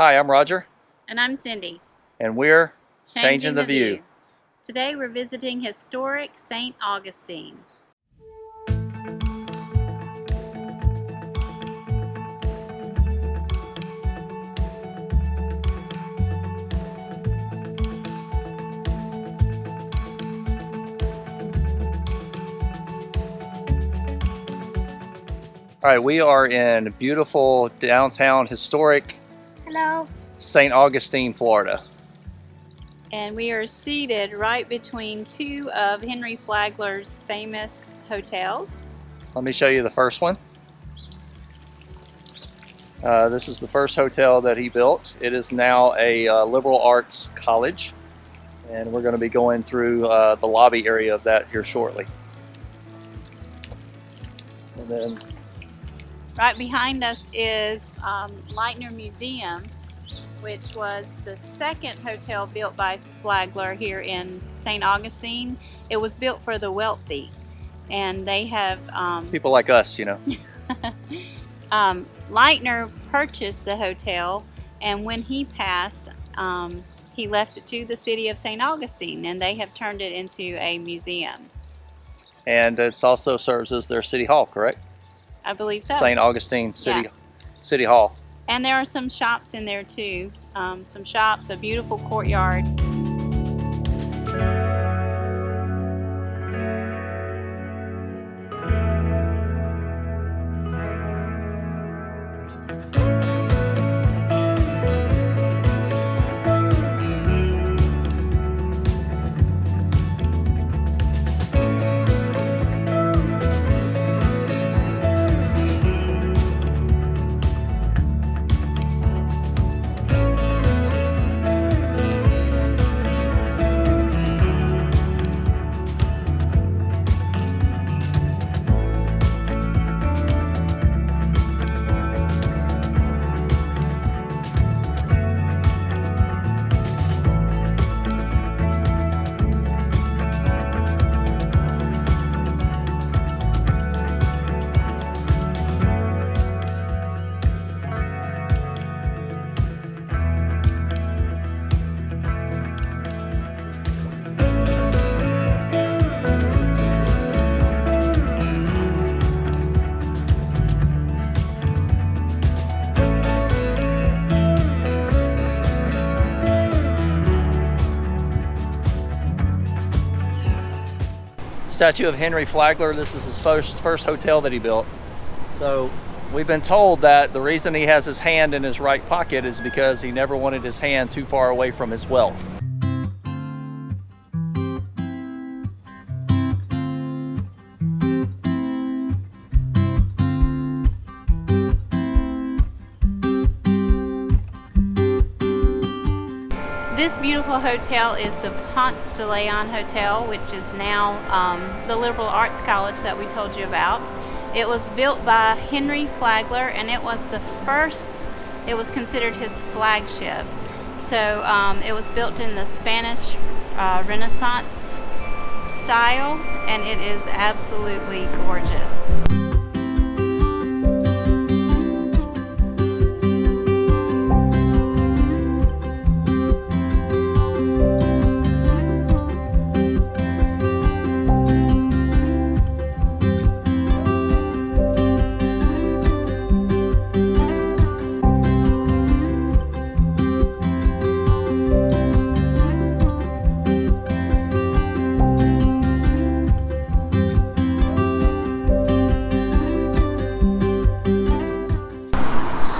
Hi, I'm Roger. And I'm Cindy. And we're Changing the View. Today we're visiting historic St. Augustine. All right, we are in beautiful downtown historic Hello. St. Augustine, Florida. And we are seated right between two of Henry Flagler's famous hotels. Let me show you the first one. This is the first hotel that he built. It is now a liberal arts college, and we're going to be going through the lobby area of that here shortly. And then right behind us is Lightner Museum, which was the second hotel built by Flagler here in St. Augustine. It was built for the wealthy, and they have people like us, you know. Lightner purchased the hotel, and when he passed, he left it to the city of St. Augustine, and they have turned it into a museum. And it also serves as their city hall, correct? I believe so. St. Augustine City Hall. And there are some shops in there too. Some shops, a beautiful courtyard. Statue of Henry Flagler. This is his first hotel that he built. So we've been told that the reason he has his hand in his right pocket is because he never wanted his hand too far away from his wealth. This beautiful hotel is the Ponce de Leon Hotel, which is now the Liberal Arts College that we told you about. It was built by Henry Flagler, and it was the first, it was considered his flagship. So it was built in the Spanish Renaissance style, and it is absolutely gorgeous.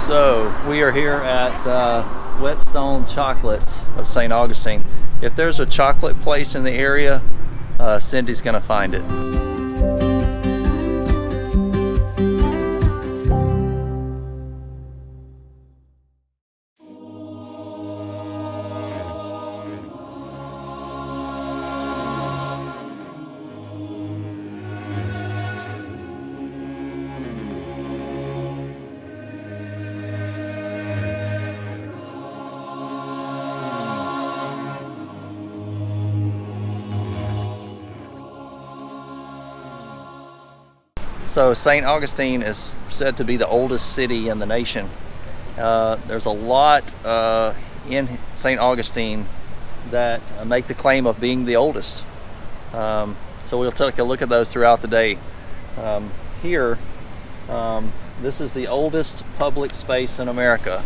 So we are here at Whetstone Chocolates of St. Augustine. If there's a chocolate place in the area, Cindy's gonna find it. So St. Augustine is said to be the oldest city in the nation. There's a lot in St. Augustine that make the claim of being the oldest. So we'll take a look at those throughout the day. Here, this is the oldest public space in America.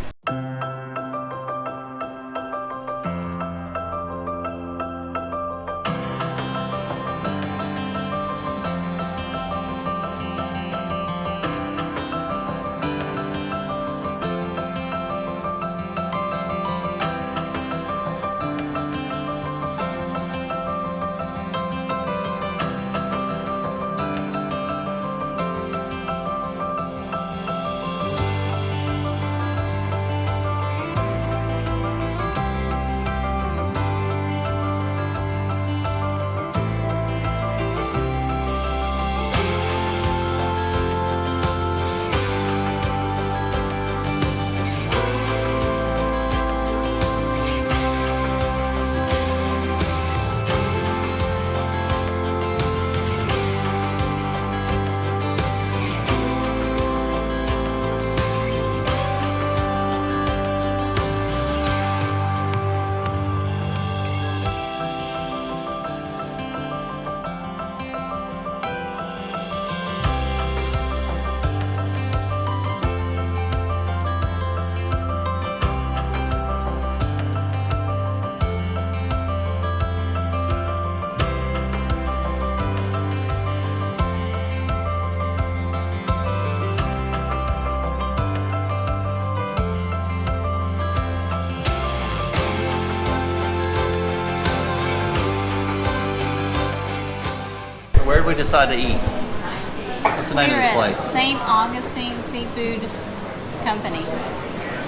Where did we decide to eat? What's the name of this place? St. Augustine Seafood Company.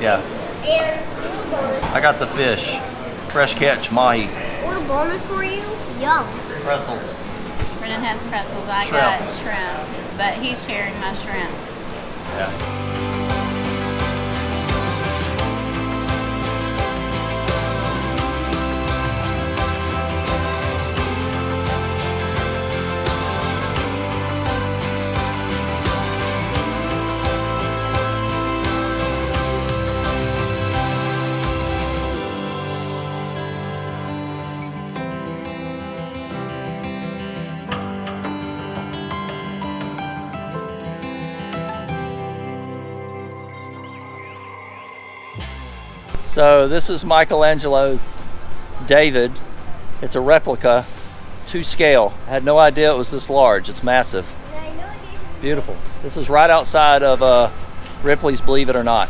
Yeah. And I got the fish. Fresh catch, mahi. what a bonus for you? Yum. Pretzels. Brennan has pretzels. I Shrimp. got shrimp. But he's sharing my shrimp. Yeah. So this is Michelangelo's David. It's a replica to scale. I had no idea it was this large. It's massive. Beautiful. This is right outside of Ripley's Believe It or Not.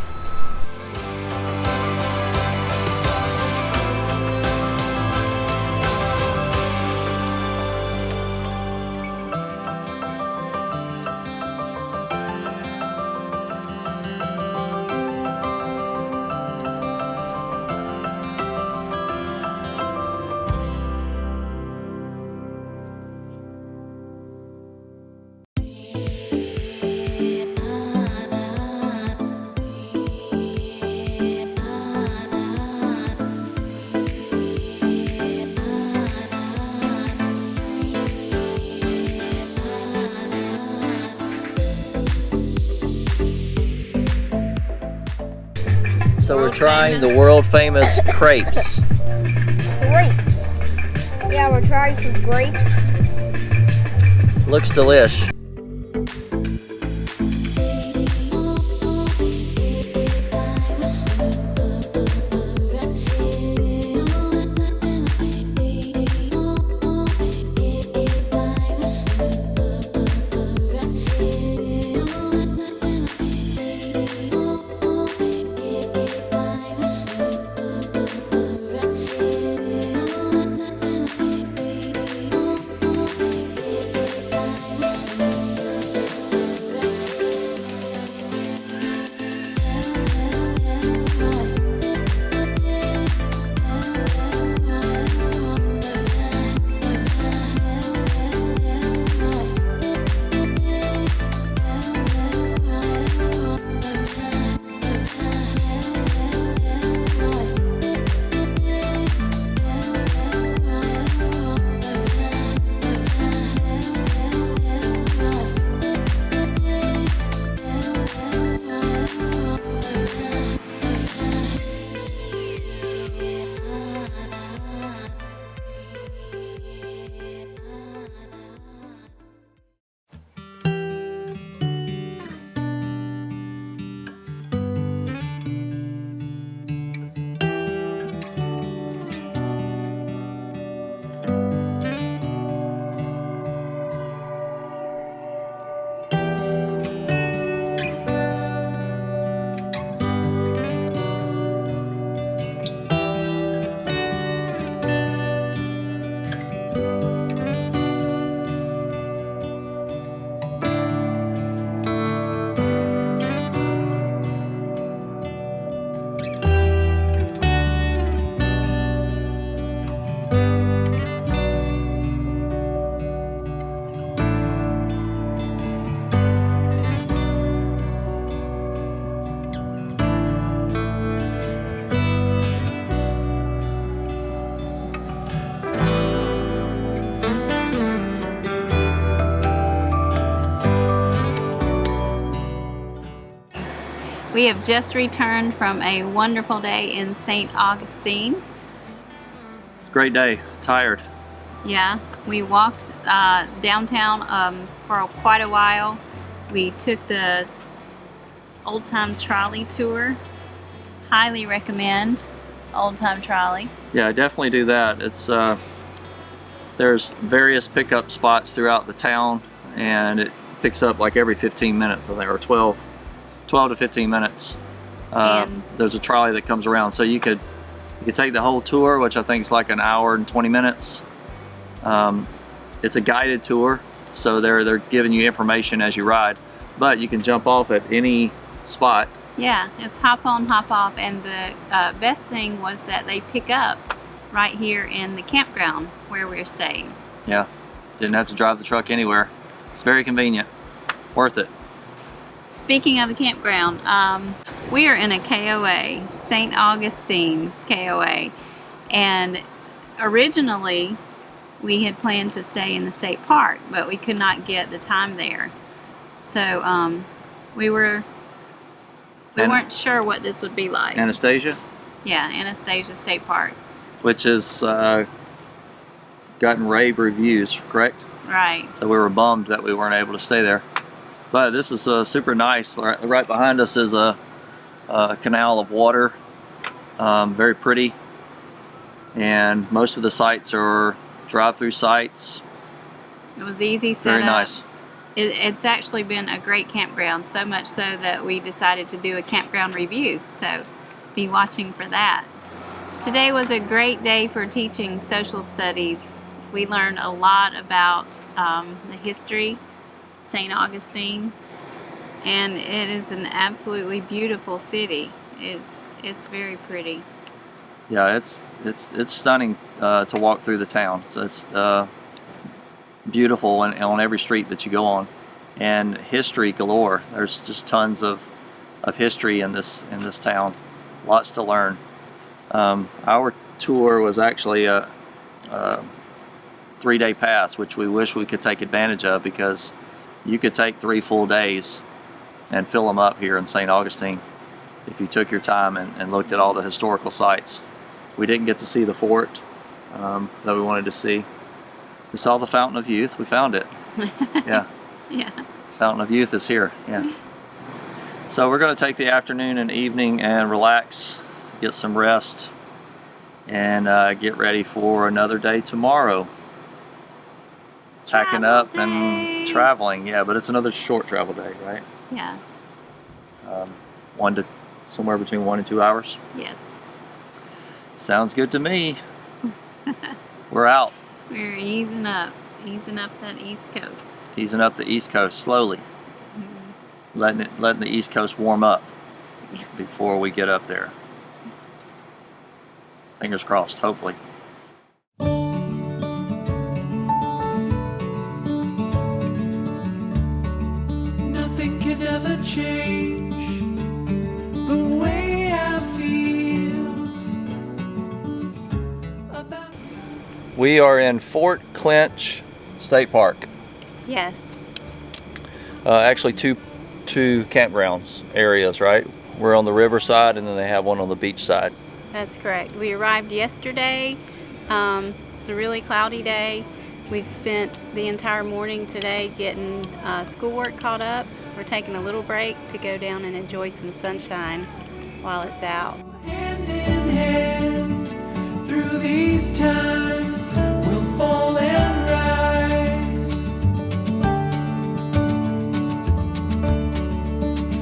So we're trying the world famous crepes. Grapes. Yeah, we're trying some grapes. Looks delish. We have just returned from a wonderful day in St. Augustine. Great day. Tired. Yeah, we walked downtown for quite a while. We took the Old Time Trolley tour. Highly recommend Old Time Trolley. Yeah, definitely do that. It's there's various pickup spots throughout the town, and it picks up like every 15 minutes, I think, or 12 to 15 minutes. There's a trolley that comes around, so you could take the whole tour, which I think is like an hour and 20 minutes. It's a guided tour, so they're giving you information as you ride, but you can jump off at any spot. Yeah, it's hop on, hop off, and the best thing was that they pick up right here in the campground where we're staying. Yeah, didn't have to drive the truck anywhere. It's very convenient. Worth it. Speaking of the campground, we are in a KOA, St. Augustine KOA, and originally we had planned to stay in the state park, but we could not get the time there. So we weren't sure what this would be like. Anastasia? Yeah, Anastasia State Park. Which has gotten rave reviews, correct? Right. So we were bummed that we weren't able to stay there. But this is super nice. Right behind us is a canal of water, very pretty. And most of the sites are drive-through sites. It was easy set Very up. nice. It's actually been a great campground, so much so that we decided to do a campground review, so be watching for that. Today was a great day for teaching social studies. We learned a lot about the history, St. Augustine, and it is an absolutely beautiful city. It's very pretty. Yeah, it's stunning to walk through the town. So it's beautiful on every street that you go on, and history galore. There's just tons of history in this town. Lots to learn. Our tour was actually a 3-day pass, which we wish we could take advantage of, because you could take 3 full days and fill them up here in St. Augustine if you took your time and looked at all the historical sites. We didn't get to see the fort that we wanted to see. We saw the Fountain of Youth. We found it. Yeah. Yeah. Fountain of Youth is here. Yeah. So we're going to take the afternoon and evening and relax, get some rest, and get ready for another day tomorrow. Packing up and traveling. Yeah, but it's another short travel day, right? Yeah. Somewhere between 1 and 2 hours. Yes. Sounds good to me. We're out. We're easing up that East Coast. Easing up the East Coast slowly. Letting the East Coast warm up before we get up there. Fingers crossed, hopefully. Nothing can ever change the way I feel about. We are in Fort Clinch State Park. Yes. Actually, two campgrounds areas, right? We're on the river side, and then they have one on the beach side. That's correct. We arrived yesterday. It's a really cloudy day. We've spent the entire morning today getting schoolwork caught up. We're taking a little break to go down and enjoy some sunshine while it's out. Hand in hand through these times, we'll fall and rise.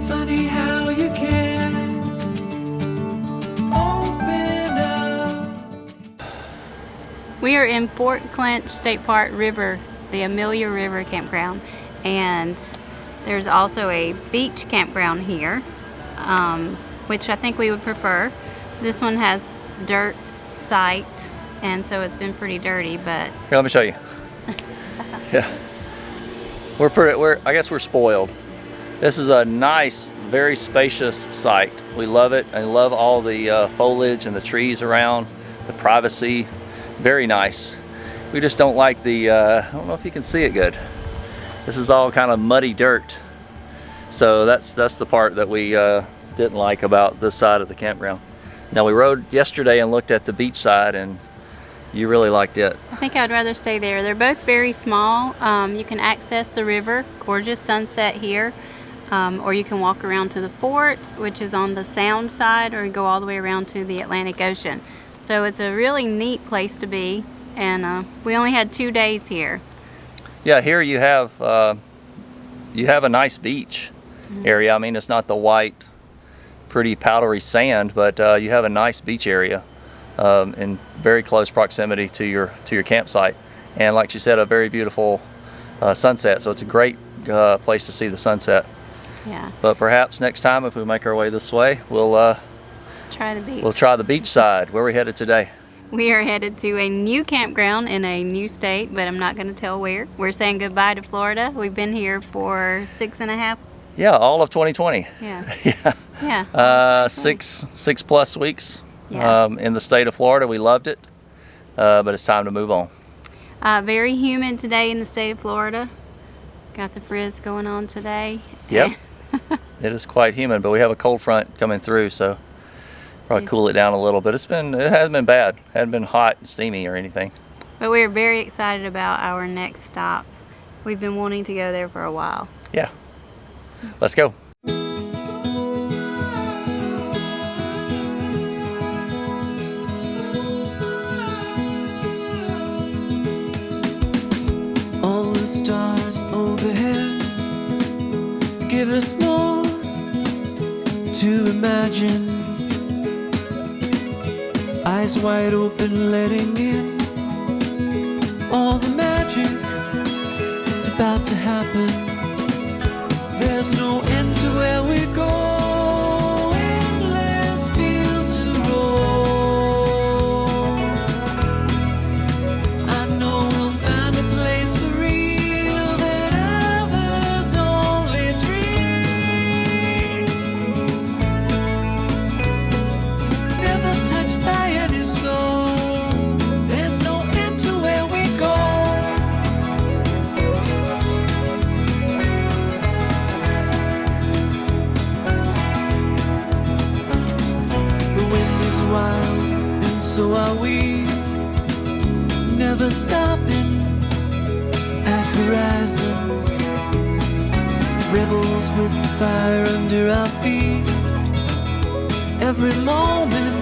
Funny how you can open up. We are in Fort Clinch State Park River, the Amelia River campground, and there's also a beach campground here, which I think we would prefer. This one has dirt site, and so it's been pretty dirty, but Here, let me show you. Yeah. I guess we're spoiled. This is a nice, very spacious site. We love it. I love all the foliage and the trees around, the privacy. Very nice. We just don't like the, I don't know if you can see it good. This is all kind of muddy dirt. So that's the part that we didn't like about this side of the campground. Now, we rode yesterday and looked at the beach side, and you really liked it. I think I'd rather stay there. They're both very small. You can access the river, gorgeous sunset here, or you can walk around to the fort, which is on the sound side, or go all the way around to the Atlantic Ocean. So it's a really neat place to be, and we only had 2 days here. Yeah, here you have a nice beach area. I mean, it's not the white, pretty powdery sand, but you have a nice beach area in very close proximity to your campsite, and like she said, a very beautiful sunset. So it's a great place to see the sunset. Yeah. But perhaps next time, if we make our way this way, we'll Try the beach. we'll try the beach side. Where are we headed today? We are headed to a new campground in a new state, but I'm not going to tell where. We're saying goodbye to Florida. We've been here for 6.5. Yeah, all of 2020. Yeah. Yeah. Yeah. Six plus weeks Yeah. in the state of Florida. We loved it, but it's time to move on. Very humid today in the state of Florida. Got the frizz going on today. Yep. It is quite humid, but we have a cold front coming through, so probably cool it down a little. But it hasn't been bad. Hasn't been hot and steamy or anything. But we're very excited about our next stop. We've been wanting to go there for a while. Yeah. Let's go. All the stars overhead give us more to imagine. Eyes wide open, letting in all the magic that's about to happen. There's no end to where we go, endless fields to roam. I know we'll find a place for real that others only dream. Never touched by any soul. There's no end to where we go. The wind is wild, and so are we. Never stopping at horizons. Rebels with fire under our feet. Every moment